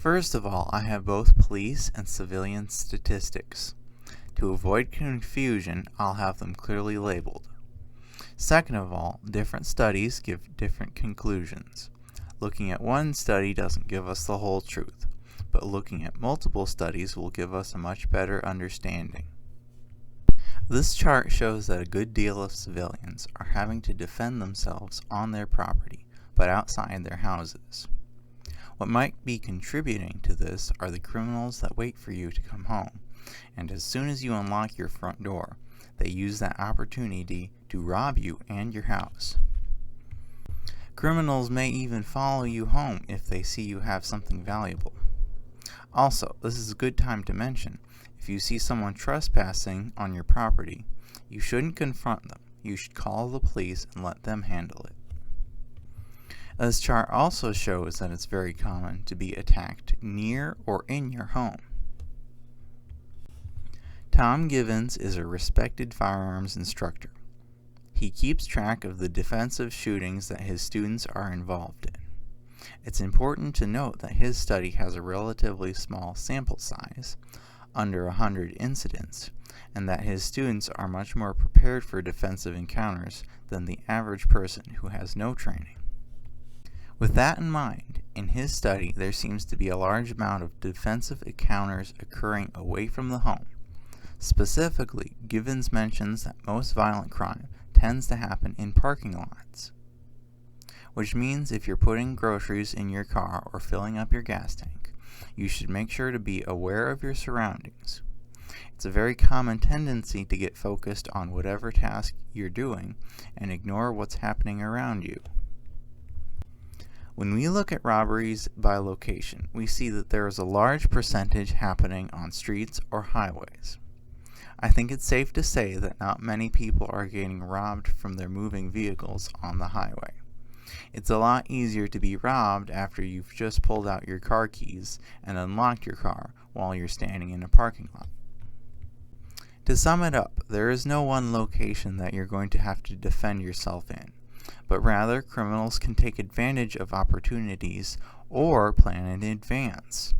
First of all, I have both police and civilian statistics. To avoid confusion, I'll have them clearly labeled. Second of all, different studies give different conclusions. Looking at one study doesn't give us the whole truth, but looking at multiple studies will give us a much better understanding. This chart shows that a good deal of civilians are having to defend themselves on their property, but outside their houses. What might be contributing to this are the criminals that wait for you to come home, and as soon as you unlock your front door, they use that opportunity to rob you and your house. Criminals may even follow you home if they see you have something valuable. Also, this is a good time to mention, if you see someone trespassing on your property, you shouldn't confront them. You should call the police and let them handle it. This chart also shows that it's very common to be attacked near or in your home. Tom Givens is a respected firearms instructor. He keeps track of the defensive shootings that his students are involved in. It's important to note that his study has a relatively small sample size, under 100 incidents, and that his students are much more prepared for defensive encounters than the average person who has no training. With that in mind, in his study there seems to be a large amount of defensive encounters occurring away from the home. Specifically, Givens mentions that most violent crime tends to happen in parking lots, which means if you're putting groceries in your car or filling up your gas tank, you should make sure to be aware of your surroundings. It's a very common tendency to get focused on whatever task you're doing and ignore what's happening around you. When we look at robberies by location, we see that there is a large percentage happening on streets or highways. I think it's safe to say that not many people are getting robbed from their moving vehicles on the highway. It's a lot easier to be robbed after you've just pulled out your car keys and unlocked your car while you're standing in a parking lot. To sum it up, there is no one location that you're going to have to defend yourself in, but rather criminals can take advantage of opportunities or plan in advance.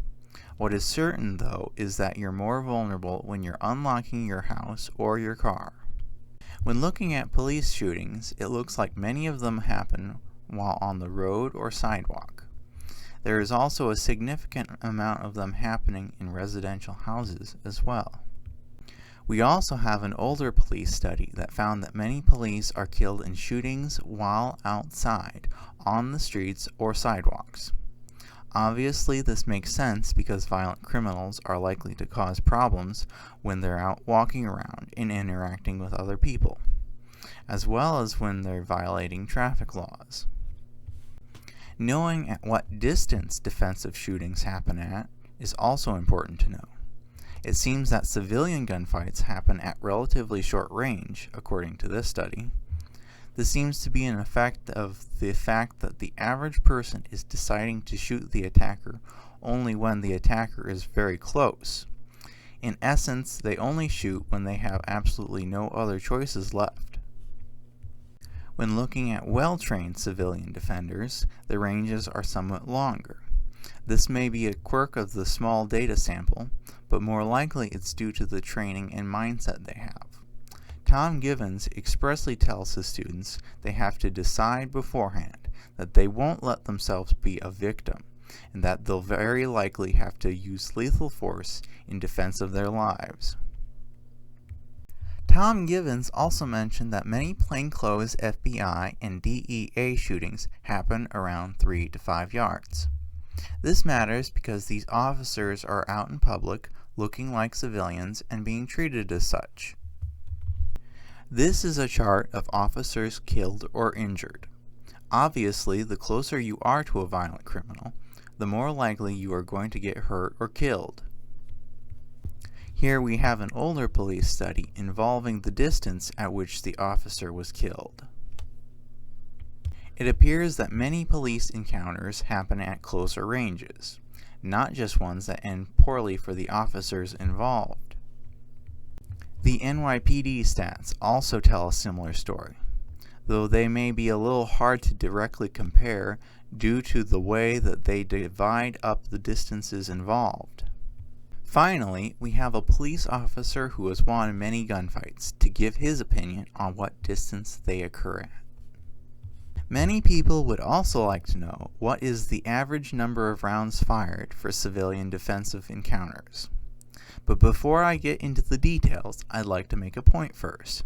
What is certain, though, is that you're more vulnerable when you're unlocking your house or your car. When looking at police shootings, it looks like many of them happen while on the road or sidewalk. There is also a significant amount of them happening in residential houses as well. We also have an older police study that found that many police are killed in shootings while outside, on the streets or sidewalks. Obviously, this makes sense because violent criminals are likely to cause problems when they're out walking around and interacting with other people, as well as when they're violating traffic laws. Knowing at what distance defensive shootings happen at is also important to know. It seems that civilian gunfights happen at relatively short range, according to this study. This seems to be an effect of the fact that the average person is deciding to shoot the attacker only when the attacker is very close. In essence, they only shoot when they have absolutely no other choices left. When looking at well-trained civilian defenders, the ranges are somewhat longer. This may be a quirk of the small data sample, but more likely it's due to the training and mindset they have. Tom Givens expressly tells his students they have to decide beforehand that they won't let themselves be a victim, and that they'll very likely have to use lethal force in defense of their lives. Tom Givens also mentioned that many plainclothes FBI and DEA shootings happen around 3 to 5 yards. This matters because these officers are out in public looking like civilians and being treated as such. This is a chart of officers killed or injured. Obviously, the closer you are to a violent criminal, the more likely you are going to get hurt or killed. Here we have an older police study involving the distance at which the officer was killed. It appears that many police encounters happen at closer ranges, not just ones that end poorly for the officers involved. The NYPD stats also tell a similar story. though they may be a little hard to directly compare due to the way that they divide up the distances involved. Finally, we have a police officer who has won many gunfights to give his opinion on what distance they occur at. Many people would also like to know what is the average number of rounds fired for civilian defensive encounters. But before I get into the details, I'd like to make a point first.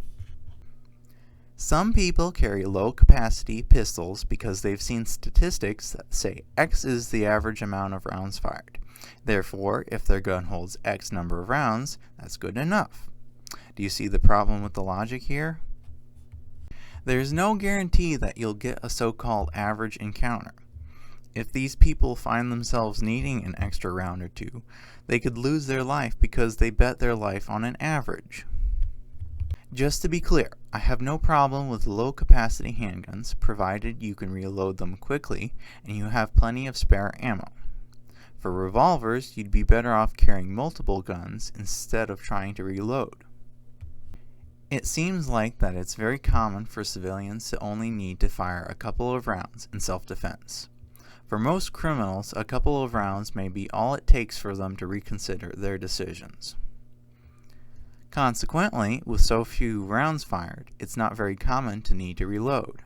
Some people carry low-capacity pistols because they've seen statistics that say X is the average amount of rounds fired. Therefore, if their gun holds X number of rounds, that's good enough. Do you see the problem with the logic here? There's no guarantee that you'll get a so-called average encounter. If these people find themselves needing an extra round or two, they could lose their life because they bet their life on an average. Just to be clear, I have no problem with low-capacity handguns provided you can reload them quickly and you have plenty of spare ammo. For revolvers, you'd be better off carrying multiple guns instead of trying to reload. It seems like that it's very common for civilians to only need to fire a couple of rounds in self-defense. For most criminals, a couple of rounds may be all it takes for them to reconsider their decisions. Consequently, with so few rounds fired, it's not very common to need to reload.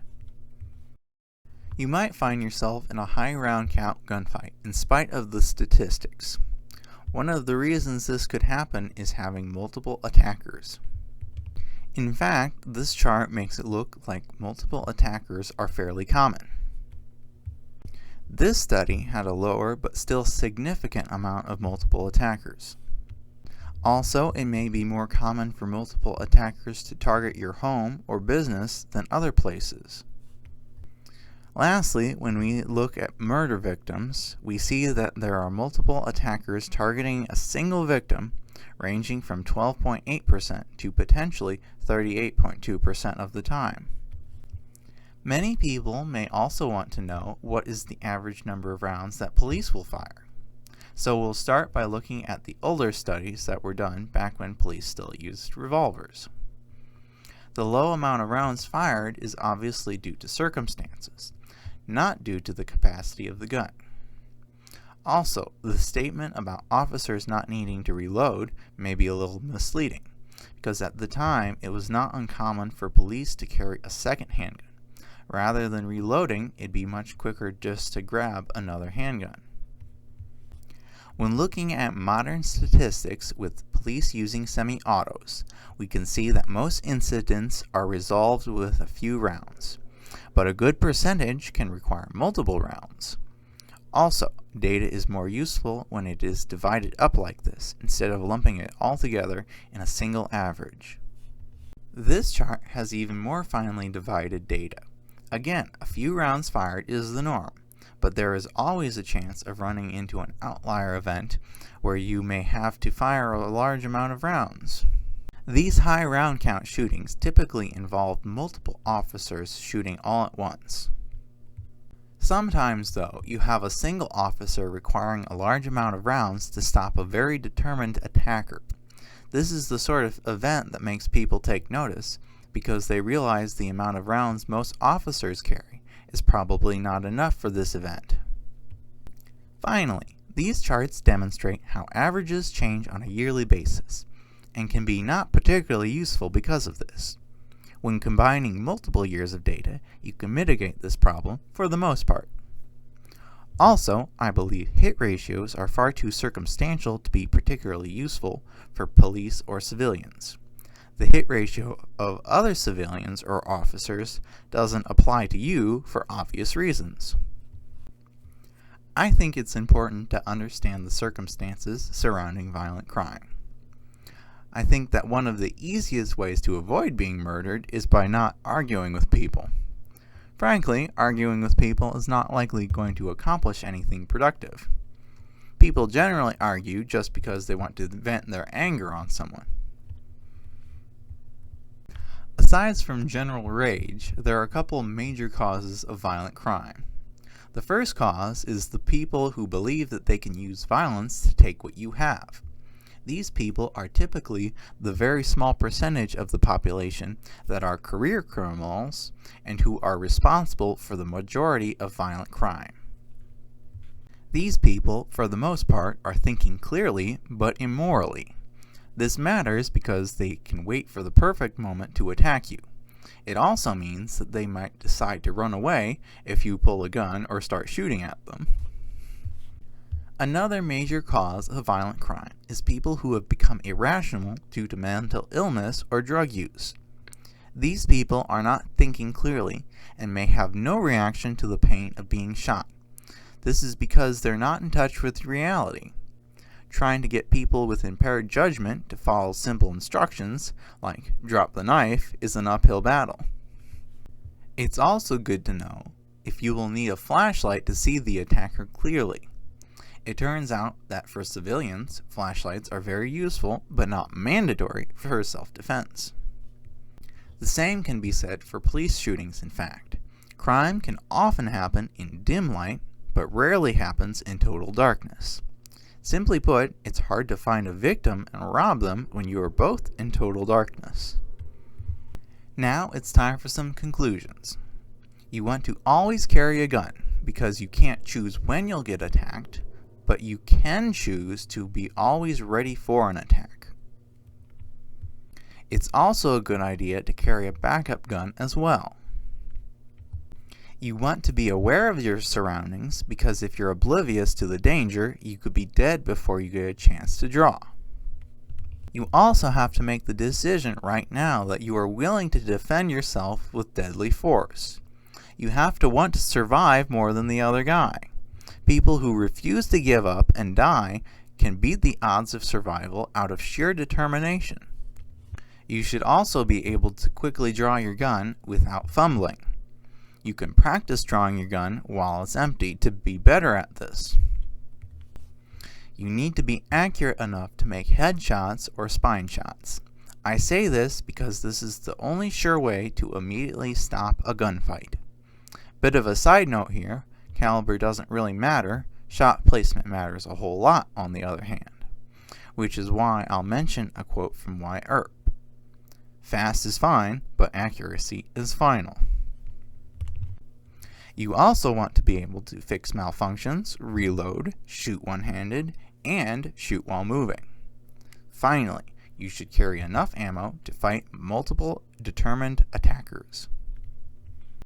You might find yourself in a high round count gunfight in spite of the statistics. One of the reasons this could happen is having multiple attackers. In fact, this chart makes it look like multiple attackers are fairly common. This study had a lower but still significant amount of multiple attackers. Also, it may be more common for multiple attackers to target your home or business than other places. Lastly, when we look at murder victims, we see that there are multiple attackers targeting a single victim, ranging from 12.8% to potentially 38.2% of the time. Many people may also want to know what is the average number of rounds that police will fire. So we'll start by looking at the older studies that were done back when police still used revolvers. The low amount of rounds fired is obviously due to circumstances, not due to the capacity of the gun. Also, the statement about officers not needing to reload may be a little misleading, because at the time it was not uncommon for police to carry a second handgun. Rather than reloading, it'd be much quicker just to grab another handgun. When looking at modern statistics with police using semi-autos, we can see that most incidents are resolved with a few rounds, but a good percentage can require multiple rounds. Also, data is more useful when it is divided up like this, instead of lumping it all together in a single average. This chart has even more finely divided data. Again, a few rounds fired is the norm, but there is always a chance of running into an outlier event where you may have to fire a large amount of rounds. These high round count shootings typically involve multiple officers shooting all at once. Sometimes, though, you have a single officer requiring a large amount of rounds to stop a very determined attacker. This is the sort of event that makes people take notice, because they realize the amount of rounds most officers carry is probably not enough for this event. Finally, these charts demonstrate how averages change on a yearly basis, and can be not particularly useful because of this. When combining multiple years of data, you can mitigate this problem for the most part. Also, I believe hit ratios are far too circumstantial to be particularly useful for police or civilians. The hit ratio of other civilians or officers doesn't apply to you for obvious reasons. I think it's important to understand the circumstances surrounding violent crime. I think that one of the easiest ways to avoid being murdered is by not arguing with people. Frankly, arguing with people is not likely going to accomplish anything productive. People generally argue just because they want to vent their anger on someone. Aside from general rage, there are a couple major causes of violent crime. The first cause is the people who believe that they can use violence to take what you have. These people are typically the very small percentage of the population that are career criminals and who are responsible for the majority of violent crime. These people, for the most part, are thinking clearly but immorally. This matters because they can wait for the perfect moment to attack you. It also means that they might decide to run away if you pull a gun or start shooting at them. Another major cause of violent crime is people who have become irrational due to mental illness or drug use. These people are not thinking clearly and may have no reaction to the pain of being shot. This is because they're not in touch with reality. Trying to get people with impaired judgment to follow simple instructions, like drop the knife, is an uphill battle. It's also good to know if you will need a flashlight to see the attacker clearly. It turns out that for civilians, flashlights are very useful but not mandatory for self-defense. The same can be said for police shootings, in fact. Crime can often happen in dim light, but rarely happens in total darkness. Simply put, it's hard to find a victim and rob them when you are both in total darkness. Now it's time for some conclusions. You want to always carry a gun because you can't choose when you'll get attacked, but you can choose to be always ready for an attack. It's also a good idea to carry a backup gun as well. You want to be aware of your surroundings because if you're oblivious to the danger, you could be dead before you get a chance to draw. You also have to make the decision right now that you are willing to defend yourself with deadly force. You have to want to survive more than the other guy. People who refuse to give up and die can beat the odds of survival out of sheer determination. You should also be able to quickly draw your gun without fumbling. You can practice drawing your gun while it's empty to be better at this. You need to be accurate enough to make headshots or spine shots. I say this because this is the only sure way to immediately stop a gunfight. Bit of a side note here, caliber doesn't really matter, shot placement matters a whole lot on the other hand, which is why I'll mention a quote from Wyatt Earp. Fast is fine, but accuracy is final. You also want to be able to fix malfunctions, reload, shoot one-handed, and shoot while moving. Finally, you should carry enough ammo to fight multiple determined attackers.